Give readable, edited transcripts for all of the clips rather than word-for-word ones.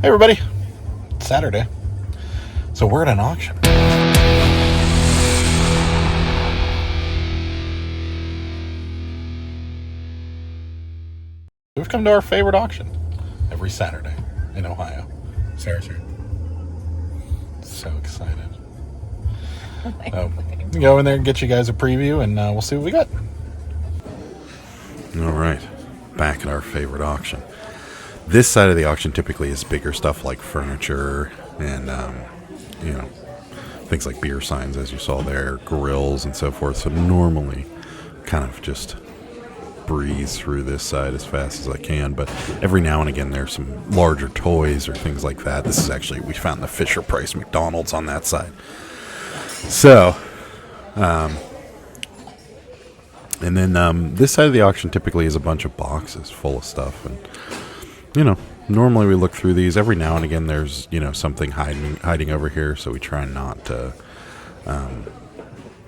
Hey everybody, it's Saturday, so we're at an auction. We've come to our favorite auction every Saturday in Ohio. Sarah's here. So excited. Go in there and get you guys a preview, and we'll see what we got. All right, back at our favorite auction. This side of the auction typically is bigger stuff like furniture and, things like beer signs, as you saw there, grills and so forth. So normally kind of just breeze through this side as fast as I can. But every now and again there's some larger toys or things like that. This is actually, we found the Fisher Price McDonald's on that side. So, and then this side of the auction typically is a bunch of boxes full of stuff. And normally we look through these. Every now and again there's, something hiding over here, so we try not to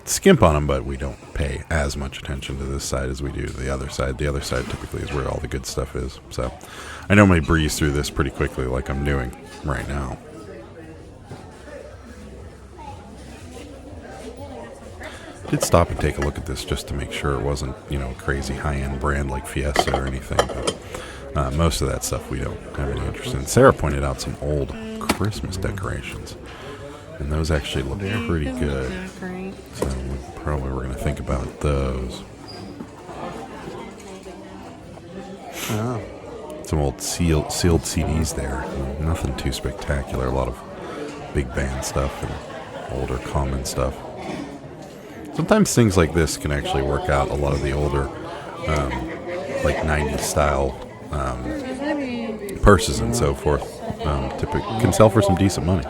skimp on them, but we don't pay as much attention to this side as we do to the other side. The other side typically is where all the good stuff is. So I normally breeze through this pretty quickly like I'm doing right now. Did stop and take a look at this just to make sure it wasn't, a crazy high-end brand like Fiesta or anything, but most of that stuff we don't have any interest in. Sarah pointed out some old Christmas decorations, and those actually look pretty good. So we're going to think about those. Oh. Some old sealed CDs there. Nothing too spectacular. A lot of big band stuff and older common stuff. Sometimes things like this can actually work out. A lot of the older, like 90s style purses and so forth, typically can sell for some decent money.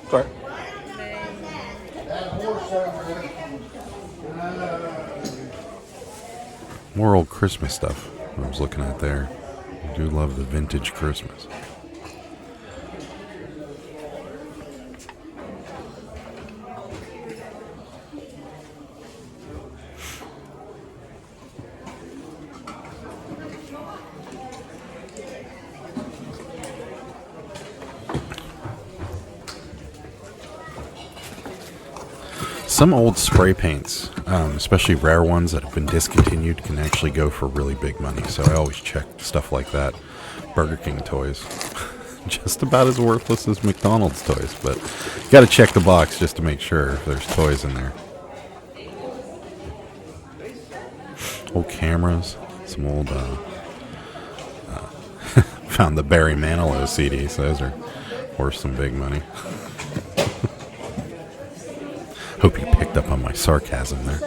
Sorry. More old Christmas stuff I was looking at there. I do love the vintage Christmas. Some old spray paints, especially rare ones that have been discontinued, can actually go for really big money. So I always check stuff like that. Burger King toys, just about as worthless as McDonald's toys, but you got to check the box just to make sure if there's toys in there. Old cameras, some old, found the Barry Manilow CDs. Those are worth some big money. Hope you picked up on my sarcasm there.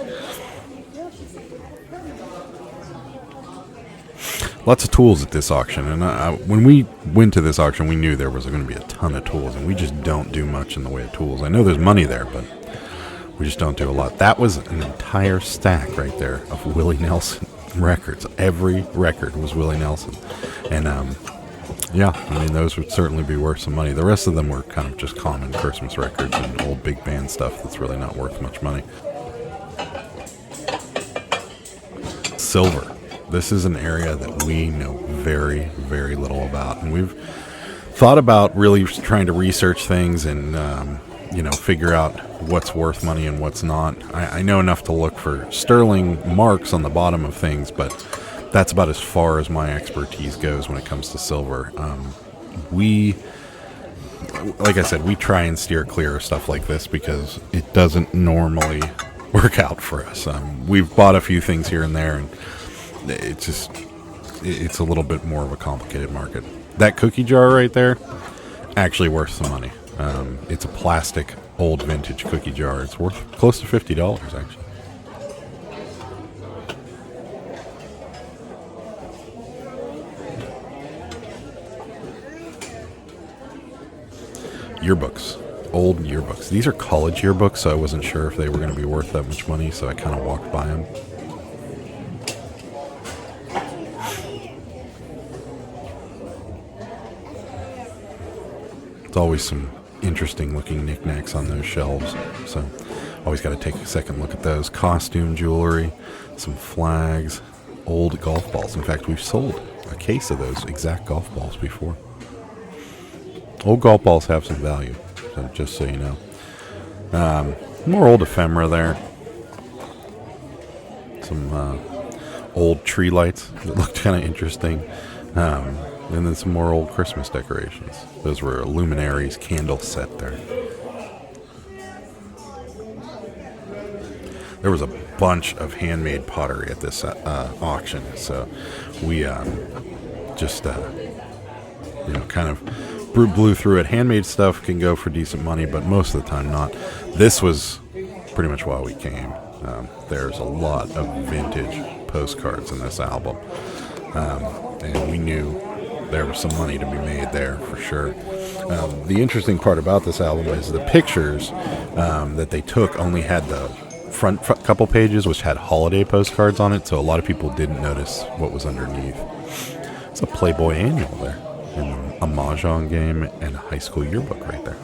Lots of tools at this auction, and when we went to this auction, we knew there was going to be a ton of tools, and we just don't do much in the way of tools. I know there's money there, but we just don't do a lot. That was an entire stack right there of Willie Nelson records. Every record was Willie Nelson, and those would certainly be worth some money. The rest of them were kind of just common Christmas records and old big band stuff that's really not worth much money. Silver. This is an area that we know very, very little about. And we've thought about really trying to research things and, figure out what's worth money and what's not. I know enough to look for sterling marks on the bottom of things, but that's about as far as my expertise goes when it comes to silver. Like I said, we try and steer clear of stuff like this because it doesn't normally work out for us. We've bought a few things here and there, and it's a little bit more of a complicated market. That cookie jar right there, actually worth some money. It's a plastic, old vintage cookie jar. It's worth close to $50, actually. Yearbooks, old yearbooks. These are college yearbooks, so I wasn't sure if they were going to be worth that much money, so I kind of walked by them. It's always some interesting looking knickknacks on those shelves, so always got to take a second look at those. Costume jewelry, some flags, old golf balls. In fact, we've sold a case of those exact golf balls before. Old golf balls have some value, so just so you know. More old ephemera there. Some old tree lights that looked kind of interesting. And then some more old Christmas decorations. Those were luminaries candle set there. There was a bunch of handmade pottery at this auction, so we just kind of blew through it. Handmade stuff can go for decent money, but most of the time not. This was pretty much why we came. There's a lot of vintage postcards in this album, and we knew there was some money to be made there for sure. The interesting part about this album is the pictures that they took only had the front couple pages, which had holiday postcards on it, so a lot of people didn't notice what was underneath. It's a Playboy annual there, and a Mahjong game, and a high school yearbook right there.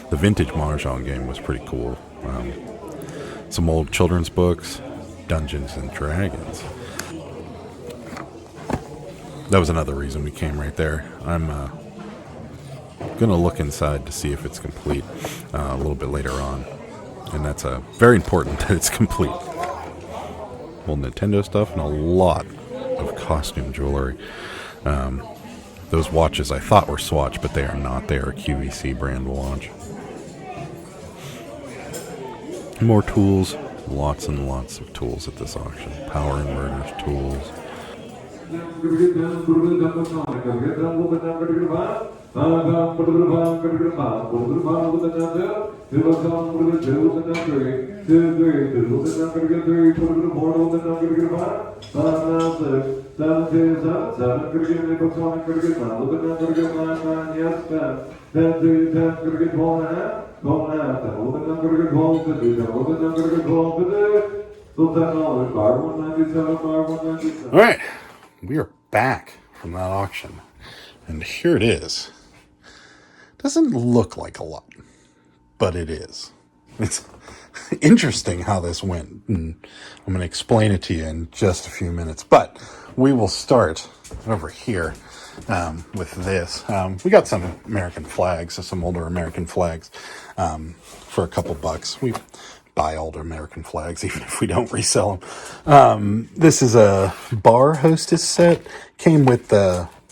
The vintage Mahjong game was pretty cool. Some old children's books, Dungeons and Dragons. That was another reason we came right there. I'm gonna look inside to see if it's complete a little bit later on, and that's very important that it's complete. Old Nintendo stuff and a lot of costume jewelry. Those watches I thought were Swatch, but they are not. They are a QVC brand watch. More tools, lots and lots of tools at this auction. Power inverters, tools. All right, we are back from that auction, and here it is. Doesn't look like a lot, but it is. It's interesting how this went, and I'm going to explain it to you in just a few minutes, but we will start over here with this. We got some American flags, some older American flags for a couple bucks. We buy older American flags even if we don't resell them. This is a bar hostess set. Came with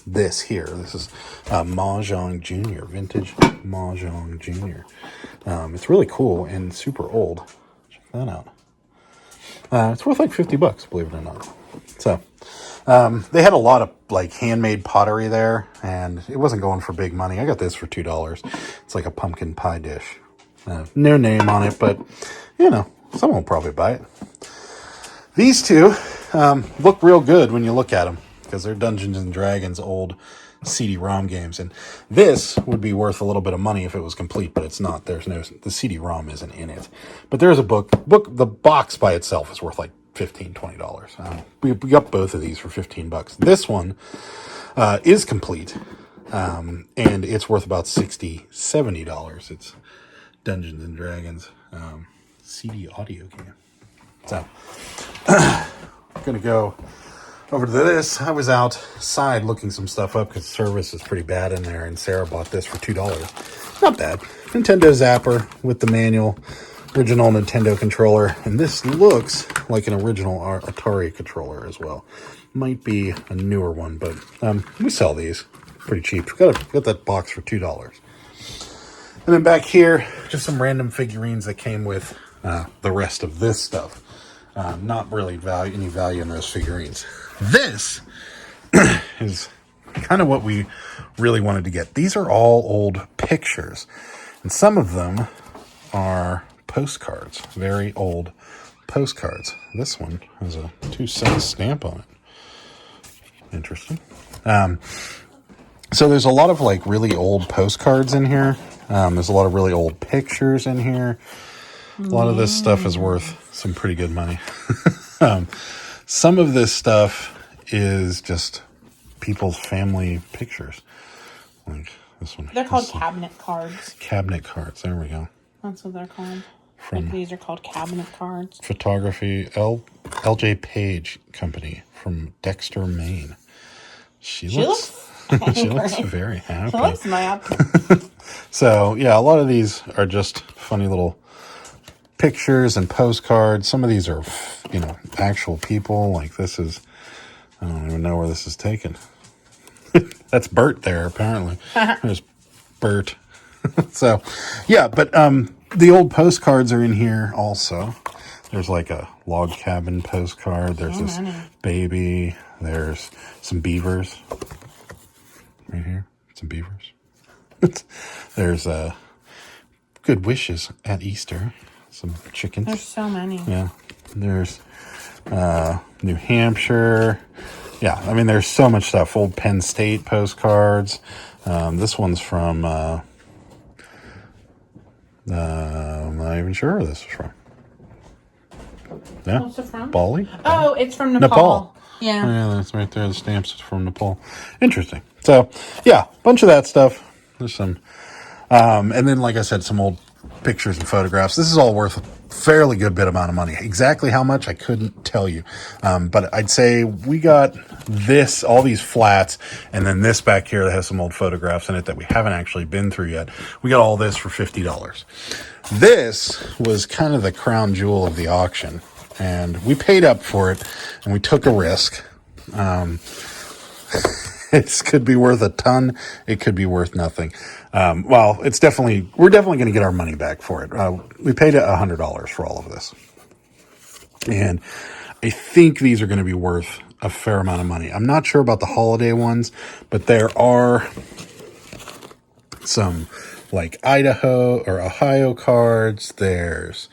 this here. This is Mahjong Junior, vintage Mahjong Junior. It's really cool and super old. Check that out. It's worth like $50, believe it or not. So they had a lot of like handmade pottery there, and it wasn't going for big money. I got this for $2. It's like a pumpkin pie dish. No name on it, but someone will probably buy it. These two look real good when you look at them, because they're Dungeons and Dragons old CD-ROM games, and this would be worth a little bit of money if it was complete, but it's not. The CD-ROM isn't in it, but there's a book. The box by itself is worth like $15-20. We got both of these for $15. This one is complete, and it's worth about $60-70. It's Dungeons and Dragons CD audio game. So I'm gonna go over to this. I was outside looking some stuff up because service is pretty bad in there, and Sarah bought this for $2. Not bad. Nintendo Zapper with the manual, original Nintendo controller, and this looks like an original Atari controller as well. Might be a newer one, but we sell these pretty cheap. Got that box for $2. And then back here, just some random figurines that came with the rest of this stuff. Not really any value in those figurines. This is kind of what we really wanted to get. These are all old pictures, and some of them are postcards, very old postcards. This one has a 2-cent stamp on it. Interesting. So there's a lot of like really old postcards in here. There's a lot of really old pictures in here. A lot of this stuff is worth some pretty good money. Some of this stuff is just people's family pictures. Like this one. They're called cabinet cards. Cabinet cards. There we go. That's what they're called. These are called cabinet cards. Photography, LJ Page Company from Dexter, Maine. She She looks she looks very happy. She looks mad. So, yeah, a lot of these are just funny little pictures and postcards. Some of these are, you know, actual people. Like this is, I don't even know where this is taken. That's Bert there, apparently. There's Bert. So, yeah, but the old postcards are in here also. There's like a log cabin postcard. There's this baby. There's some beavers. Right here. Some beavers. There's good wishes at Easter. Some chickens. There's so many. Yeah. There's New Hampshire. Yeah, I mean, there's so much stuff. Old Penn State postcards. This one's from, I'm not even sure where this is from. Yeah. What's it from? Bali? Oh, it's from Nepal. Nepal. Yeah. Yeah, that's right there. The stamps from Nepal. Interesting. So, yeah, bunch of that stuff. There's some, and then, like I said, some old pictures and photographs. This is all worth a fairly good bit amount of money. Exactly how much, I couldn't tell you. But I'd say we got this, all these flats, and then this back here that has some old photographs in it that we haven't actually been through yet. We got all this for $50. This was kind of the crown jewel of the auction, and we paid up for it, and we took a risk. It could be worth a ton. It could be worth nothing. Well, we're definitely going to get our money back for it. We paid $100 for all of this. And I think these are going to be worth a fair amount of money. I'm not sure about the holiday ones, but there are some like Idaho or Ohio cards. There's,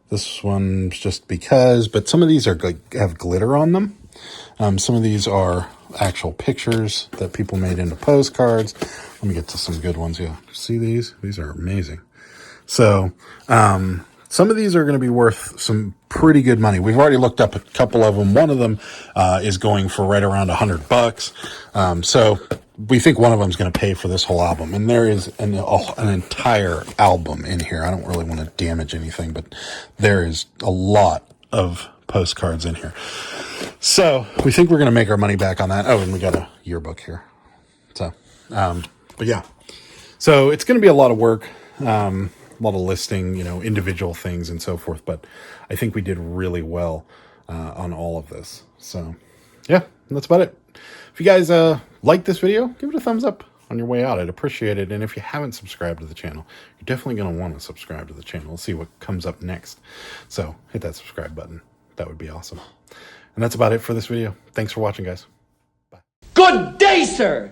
this one's just because, but some of these are have glitter on them. Some of these are actual pictures that people made into postcards. Let me get to some good ones. Yeah. See these? These are amazing. So, some of these are going to be worth some pretty good money. We've already looked up a couple of them. One of them, is going for right around $100. So we think one of them is going to pay for this whole album. And there is an entire album in here. I don't really want to damage anything, but there is a lot of postcards in here. So we think we're going to make our money back on that. Oh, and we got a yearbook here. So, but yeah, so it's going to be a lot of work, a lot of listing, you know, individual things and so forth. But I think we did really well, on all of this. So yeah, that's about it. If you guys, like this video, give it a thumbs up on your way out. I'd appreciate it. And if you haven't subscribed to the channel, you're definitely going to want to subscribe to the channel. We'll see what comes up next. So hit that subscribe button. That would be awesome. And that's about it for this video. Thanks for watching, guys. Bye. Good day, sir!